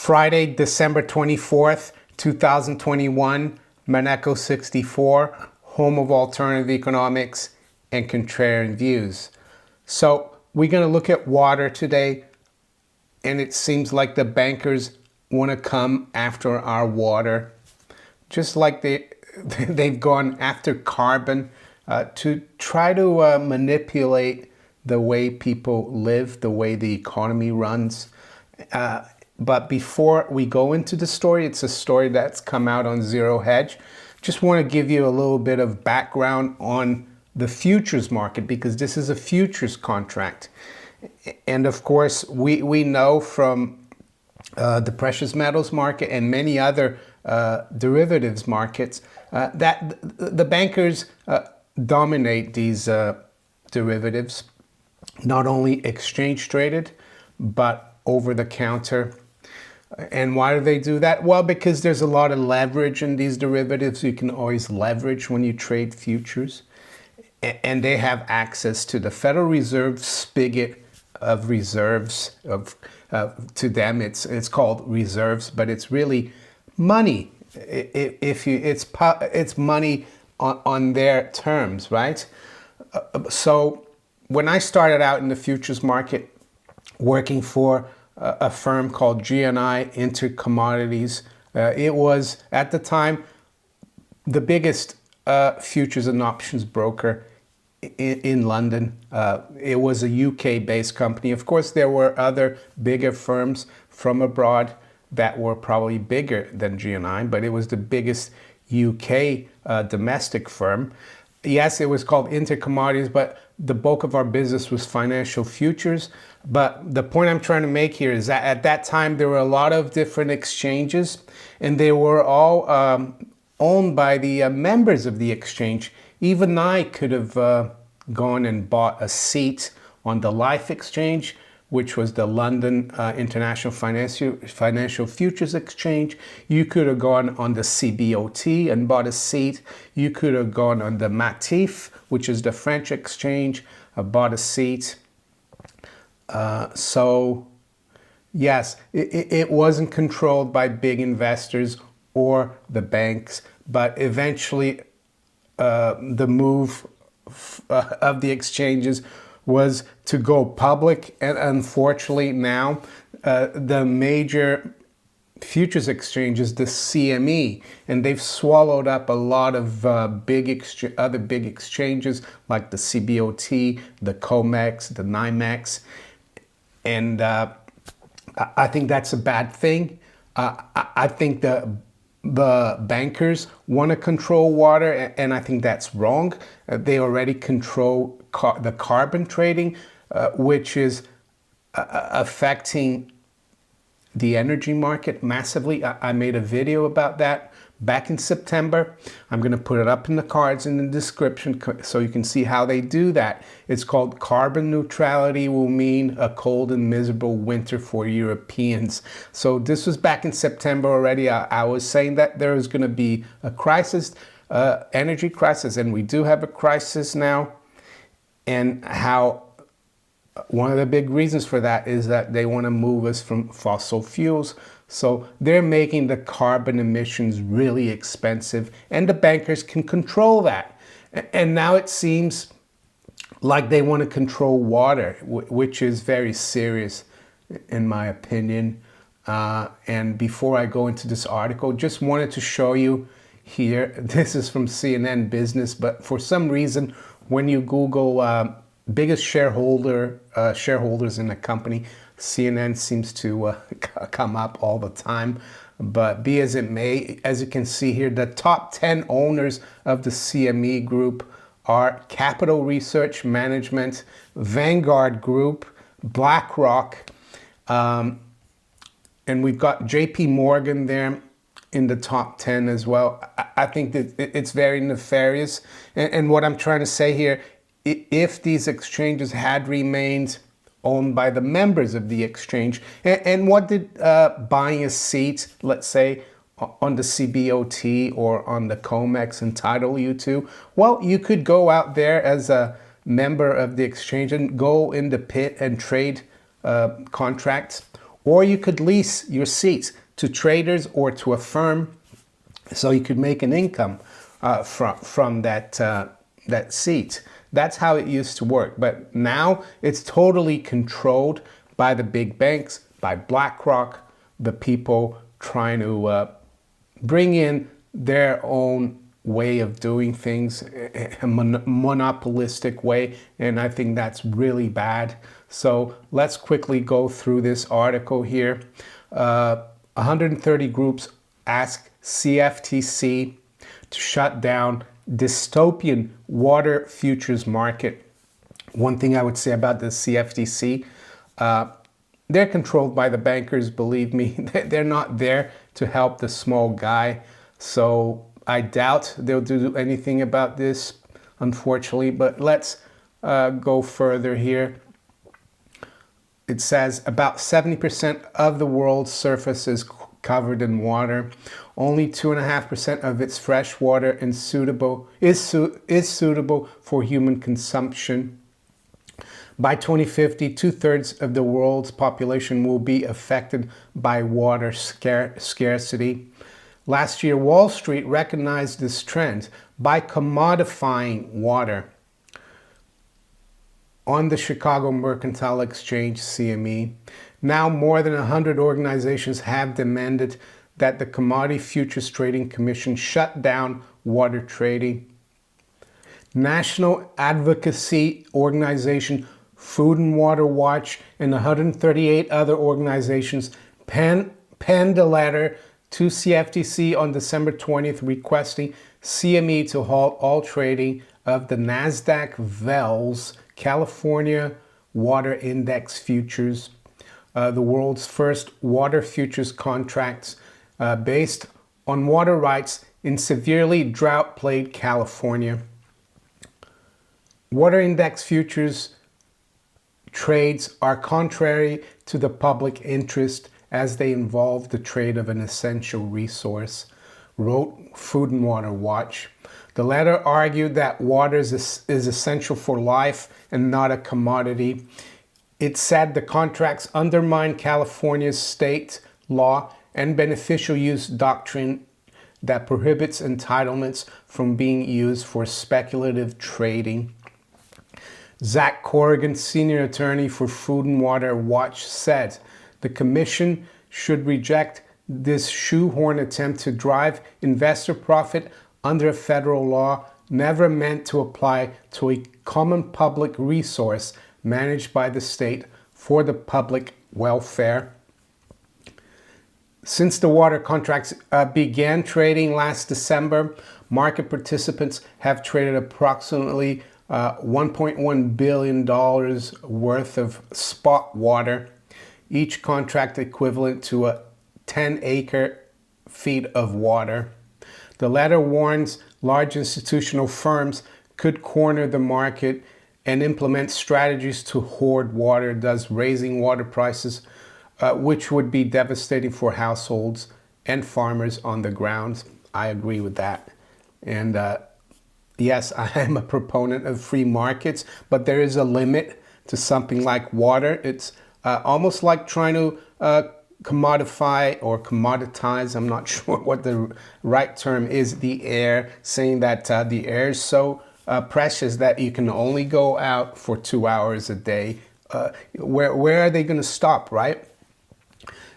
Friday, December 24th, 2021, Maneco 64, home of alternative economics and contrarian views. So we're going to look at water today, and it seems like the bankers want to come after our water, just like they've gone after carbon to try to manipulate the way people live, the way the economy runs. But before we go into the story, it's a story that's come out on Zero Hedge. Just want to give you a little bit of background on the futures market, because this is a futures contract. And of course, we know from the precious metals market and many other derivatives markets that the bankers dominate these derivatives, not only exchange traded, but over the counter. And why do they do that? Well, because there's a lot of leverage in these derivatives. You can always leverage when you trade futures. And they have access to the Federal Reserve spigot of reserves. To them, it's called reserves, but it's really money. It's money on their terms, right? So when I started out in the futures market, working for a firm called GNI Intercommodities, it was at the time the biggest futures and options broker in London. It was a UK-based company. Of course, there were other bigger firms from abroad that were probably bigger than GNI, but it was the biggest UK domestic firm. Yes, it was called Intercommodities, but the bulk of our business was financial futures. But the point I'm trying to make here is that at that time, there were a lot of different exchanges, and they were all owned by the members of the exchange. Even I could have gone and bought a seat on the Life Exchange, which was the London International Financial Futures Exchange. You could have gone on the CBOT and bought a seat. You could have gone on the MATIF, which is the French exchange, bought a seat. So yes, it wasn't controlled by big investors or the banks, but eventually the move of the exchanges was to go public. And unfortunately now the major futures exchanges, the CME, and they've swallowed up a lot of other big exchanges like the CBOT, the COMEX, the NYMEX. And I think that's a bad thing. I think the bankers want to control water, and I think that's wrong. They already control the carbon trading, which is affecting the energy market massively. I made a video about that back in September. I'm going to put it up in the cards in the description so you can see how they do that. It's called Carbon Neutrality Will Mean a Cold and Miserable Winter for Europeans. So this was back in September already. I was saying that there is going to be a crisis, energy crisis, and we do have a crisis now. And how one of the big reasons for that is that they want to move us from fossil fuels. So they're making the carbon emissions really expensive, and the bankers can control that. And now it seems like they want to control water, which is very serious in my opinion. And before I go into this article, just wanted to show you here, this is from CNN Business, but for some reason, when you Google biggest shareholders in the company, CNN seems to come up all the time. But be as it may, as you can see here, the top 10 owners of the CME group are Capital Research Management, Vanguard Group, BlackRock, and we've got JP Morgan there in the top 10 as well. I think that it's very nefarious. And what I'm trying to say here, if these exchanges had remained owned by the members of the exchange, and what did buying a seat, let's say, on the CBOT or on the COMEX entitle you to? Well, you could go out there as a member of the exchange and go in the pit and trade contracts, or you could lease your seats to traders or to a firm, so you could make an income from that seat. That's how it used to work. But now it's totally controlled by the big banks, by BlackRock, the people trying to bring in their own way of doing things, a monopolistic way, and I think that's really bad. So let's quickly go through this article here. 130 groups ask CFTC to shut down dystopian water futures market. One thing I would say about the CFTC, they're controlled by the bankers, believe me. They're not there to help the small guy. So I doubt they'll do anything about this, unfortunately. But let's go further here. It says about 70% of the world's surface is covered in water. Only 2.5% of its fresh water is suitable for human consumption. By 2050, 2/3 of the world's population will be affected by water scarcity. Last year, Wall Street recognized this trend by commodifying water on the Chicago Mercantile Exchange, CME. Now more than 100 organizations have demanded that the Commodity Futures Trading Commission shut down water trading. National Advocacy Organization, Food and Water Watch, and 138 other organizations penned a letter to CFTC on December 20th requesting CME to halt all trading of the NASDAQ VELS California Water Index Futures, the world's first water futures contracts based on water rights in severely drought-plagued California. Water Index Futures trades are contrary to the public interest as they involve the trade of an essential resource, wrote Food and Water Watch. The letter argued that water is essential for life and not a commodity. It said the contracts undermine California's state law and beneficial use doctrine that prohibits entitlements from being used for speculative trading. Zach Corrigan, senior attorney for Food and Water Watch, said the commission should reject this shoehorn attempt to drive investor profit under a federal law never meant to apply to a common public resource managed by the state for the public welfare. Since the water contracts began trading last December, market participants have traded approximately $1.1 billion worth of spot water, each contract equivalent to a 10 acre feet of water. The letter warns large institutional firms could corner the market and implement strategies to hoard water, thus raising water prices, which would be devastating for households and farmers on the ground. I agree with that. And yes, I am a proponent of free markets, but there is a limit to something like water. It's almost like trying to commodify or commoditize, I'm not sure what the right term is, the air, saying that the air is so precious that you can only go out for 2 hours a day. Where are they going to stop, right?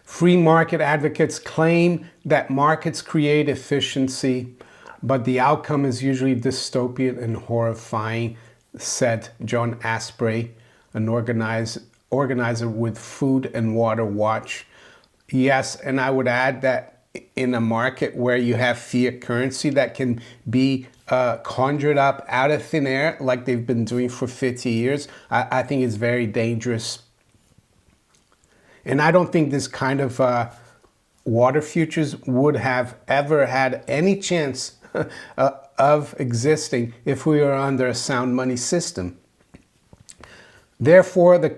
Free market advocates claim that markets create efficiency, but the outcome is usually dystopian and horrifying, said John Asprey, an organizer with Food and Water Watch. Yes, and I would add that in a market where you have fiat currency that can be conjured up out of thin air like they've been doing for 50 years, I think it's very dangerous. And I don't think this kind of water futures would have ever had any chance of existing if we were under a sound money system. Therefore, the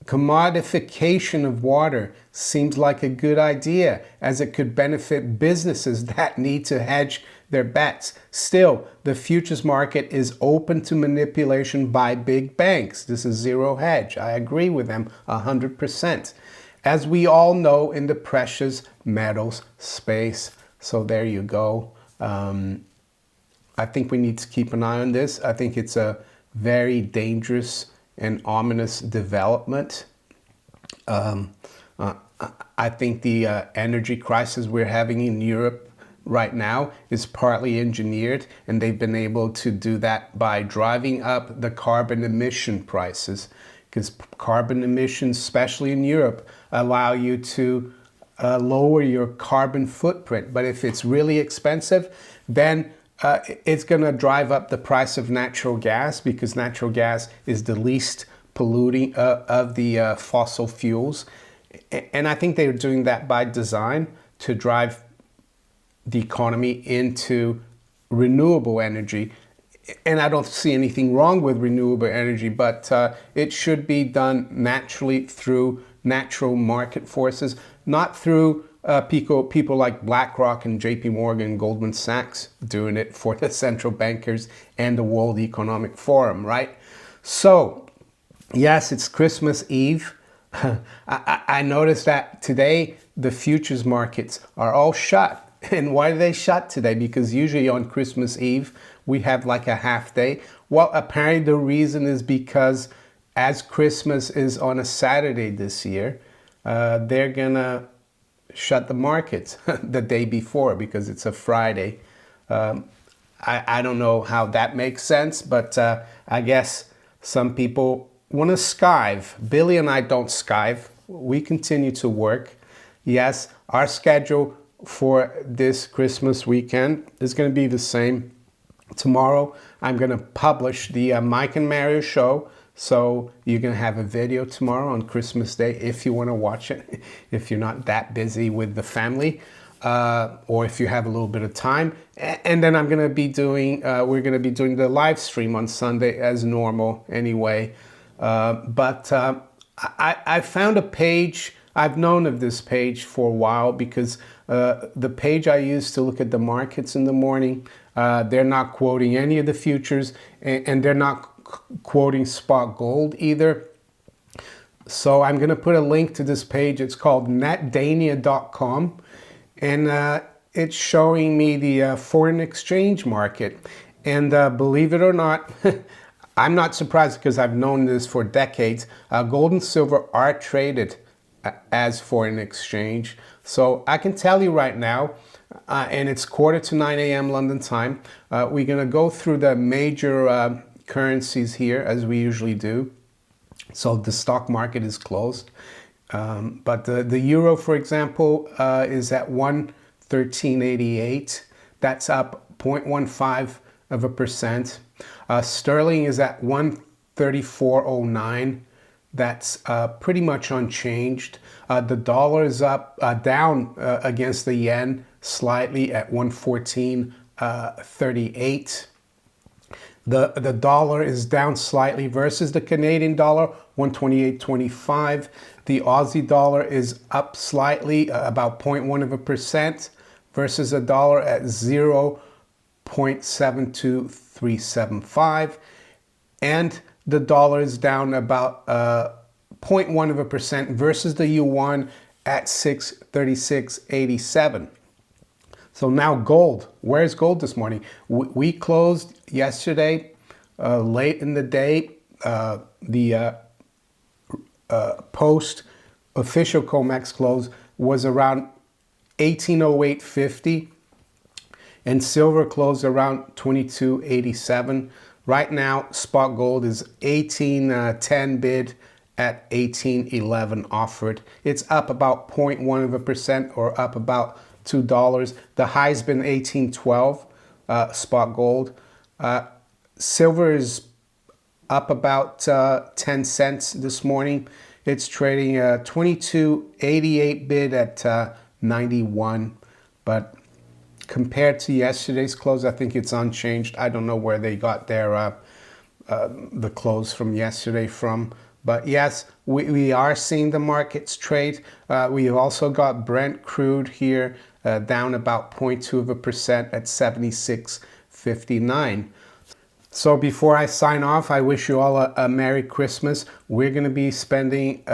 commodification of water seems like a good idea, as it could benefit businesses that need to hedge their bets. Still, the futures market is open to manipulation by big banks. This is zero hedge. I agree with them 100%. as we all know, in the precious metals space. So there you go. I think we need to keep an eye on this. I think it's a very dangerous and ominous development. I think the energy crisis we're having in Europe right now is partly engineered, and they've been able to do that by driving up the carbon emission prices, because carbon emissions, especially in Europe, allow you to lower your carbon footprint. But if it's really expensive, then it's going to drive up the price of natural gas, because natural gas is the least polluting of the fossil fuels. And I think they're doing that by design to drive the economy into renewable energy. And I don't see anything wrong with renewable energy, but it should be done naturally through natural market forces, not through people like BlackRock and JP Morgan, Goldman Sachs doing it for the central bankers and the World Economic Forum, right? So, yes, it's Christmas Eve. I noticed that today the futures markets are all shut. And why are they shut today? Because usually on Christmas Eve, we have like a half day. Well, apparently the reason is because as Christmas is on a Saturday this year, they're gonna shut the markets the day before because it's a Friday. I don't know how that makes sense, but I guess some people want to skive. Billy and I don't skive. We continue to work. Yes, our schedule for this Christmas weekend is going to be the same. Tomorrow, I'm going to publish the Mike and Mario show. So you're going to have a video tomorrow on Christmas Day if you want to watch it, if you're not that busy with the family, or if you have a little bit of time. And then I'm going to be doing, we're going to be doing the live stream on Sunday as normal anyway. But I found a page. I've known of this page for a while because the page I use to look at the markets in the morning, they're not quoting any of the futures, and they're not quoting spot gold either. So I'm going to put a link to this page. It's called netdania.com, and it's showing me the foreign exchange market. And believe it or not, I'm not surprised because I've known this for decades. Gold and silver are traded as foreign exchange. So I can tell you right now, and it's 8:45 a.m. London time, we're going to go through the major currencies here as we usually do. So the stock market is closed. But the euro, for example, is at 113.88. That's up 0.15%. Sterling is at 134.09. That's pretty much unchanged. The dollar is down against the yen slightly at 114.38. The dollar is down slightly versus the Canadian dollar, 128.25. The Aussie dollar is up slightly, about 0.1% versus a dollar at 0.72375. And the dollar is down about 0.1% versus the yuan at 636.87. So now gold. Where's gold this morning? We closed yesterday late in the day. The post official COMEX close was around 1808.50, and silver closed around 2287. Right now, spot gold is 1810 bid at 1811 offered. It's up about 0.1% or up about $2. The high's been 1812 spot gold. Silver is up about 10 cents this morning. It's trading 22.88 bid at 91, but compared to yesterday's close, I think it's unchanged. I don't know where they got their the close from yesterday from. But yes, we are seeing the markets trade. We've also got Brent crude here down about 0.2% at 76.59. So before I sign off, I wish you all a Merry Christmas. We're going to be spending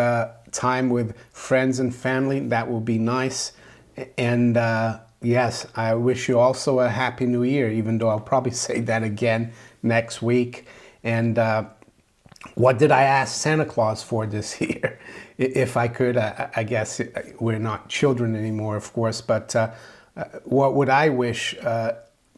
time with friends and family. That will be nice. And yes, I wish you also a Happy New Year, even though I'll probably say that again next week. And what did I ask Santa Claus for this year? If I could, I guess we're not children anymore, of course, but what would I wish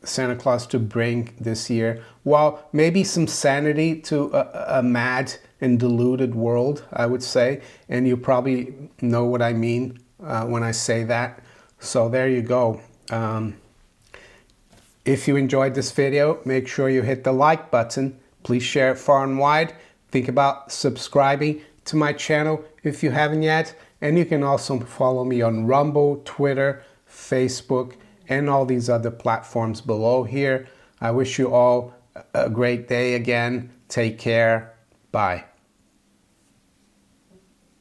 Santa Claus to bring this year? Well, maybe some sanity to a mad and deluded world, I would say. And you probably know what I mean when I say that. So there you go. If you enjoyed this video, make sure you hit the like button. Please share it far and wide. Think about subscribing to my channel if you haven't yet. And you can also follow me on Rumble, Twitter, Facebook, and all these other platforms below here. I wish you all a great day again. Take care. Bye.